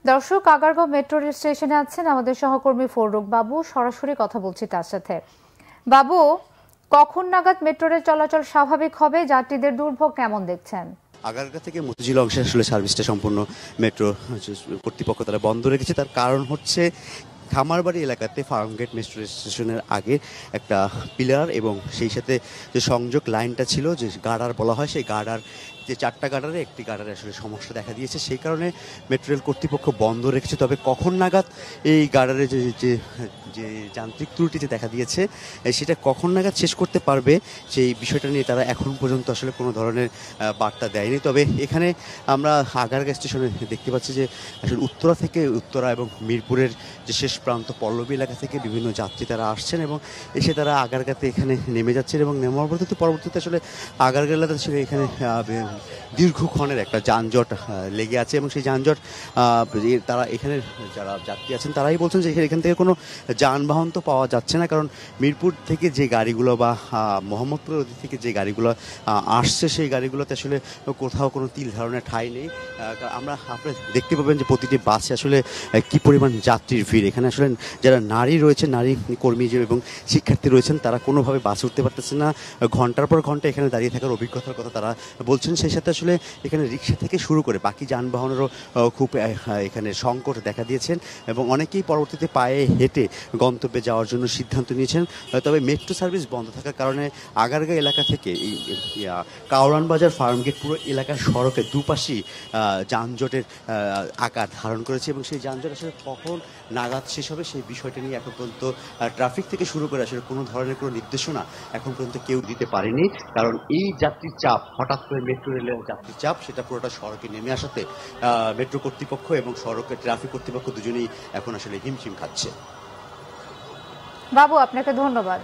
দর্শক, আগারগাঁও মেট্রো স্টেশনে আছেন আমাদের সহকর্মী ফররুক বাবু। সরাসরি কথা বলছি তার সাথে। বাবু, কখন নাগাদ মেট্রো রেল চলাচল স্বাভাবিক হবে? যাত্রীদের দুর্ভোগ কেমন দেখছেন? আগারগাঁ থেকে মতিঝিল অংশে আসলে সার্ভিসটা সম্পূর্ণ মেট্রো কর্তৃপক্ষ তারা বন্ধ রেখেছে। তার কারণ হচ্ছে খামারবাড়ি এলাকাতে ফার্মগেট মেট্রো স্টেশনের আগে একটা পিলার এবং সেই সাথে যে সংযোগ লাইনটা ছিল, যে গার্ডার বলা হয়, সেই গার্ডার যে চারটা গার্ডারে একটি গার্ডারে আসলে সমস্যা দেখা দিয়েছে। সেই কারণে মেট্রো রেল কর্তৃপক্ষ বন্ধ রেখেছে। তবে কখন নাগাদ এই গার্ডারে যে যে যে যান্ত্রিক ত্রুটি যে দেখা দিয়েছে সেটা কখন নাগাদ শেষ করতে পারবে, সেই বিষয়টা নিয়ে তারা এখন পর্যন্ত আসলে কোনো ধরনের বার্তা দেয়নি। তবে এখানে আমরা আগারগাঁ স্টেশনে দেখতে পাচ্ছি যে আসলে উত্তরা এবং মিরপুরের যে শেষ প্রান্ত পল্লবী এলাকা থেকে বিভিন্ন যাত্রী তারা আসছেন এবং এসে তারা আগারগাঁতে এখানে নেমে যাচ্ছেন এবং নেমার পরবর্তীতে আসলে আগারগাঁ এলাকাতে আসলে এখানে দীর্ঘক্ষণের একটা যানজট লেগে আছে এবং সেই যানজট তারা এখানে যারা যাত্রী আছেন তারাই বলছেন যে এখান থেকে কোনো যানবাহন তো পাওয়া যাচ্ছে না, কারণ মিরপুর থেকে যে গাড়িগুলো বা মোহাম্মদপুর থেকে যে গাড়িগুলো আসছে সেই গাড়িগুলোতে আসলে কোথাও কোনো তিল ধারণের ঠাঁই নেই। আপনি দেখতে পাবেন যে প্রতিটি বাসে আসলে কি পরিমাণ যাত্রীর ভিড়। এখানে আসলে যারা নারী রয়েছে, নারী কর্মী এবং শিক্ষার্থী রয়েছেন, তারা কোনোভাবে বাসে উঠতে পারতেছে না। ঘন্টার পর ঘন্টা এখানে দাঁড়িয়ে থাকার অভিজ্ঞতার কথা তারা বলছেন। সেই সাথে আসলে এখানে রিক্সা থেকে শুরু করে বাকি যানবাহনেরও খুব এখানে সংকট দেখা দিয়েছেন এবং অনেকেই পরবর্তীতে পায়ে হেঁটে গন্তব্যে যাওয়ার জন্য সিদ্ধান্ত নিয়েছেন। তবে মেট্রো সার্ভিস বন্ধ থাকার কারণে আগারগাঁ এলাকা থেকে এই কাওরান বাজার ফার্মগেট পুরো এলাকার সড়কে দুপাশেই যানজটের আকার ধারণ করেছে এবং সেই যানজট আসলে কখন নাগাদ শেষ হবে সেই বিষয়টা নিয়ে এখন পর্যন্ত ট্রাফিক থেকে শুরু করে আসলে কোনো ধরনের কোনো নির্দেশনা এখন পর্যন্ত কেউ দিতে পারেনি। কারণ এই যাত্রীর চাপ, হঠাৎ করে মেট্রো রেলের যাত্রীর চাপ, সেটা পুরোটা সড়কে নেমে আসাতে মেট্রো কর্তৃপক্ষ এবং সড়কের ট্রাফিক কর্তৃপক্ষ দুজনেই এখন আসলে হিমশিম খাচ্ছে। বাবু, আপনাকে ধন্যবাদ।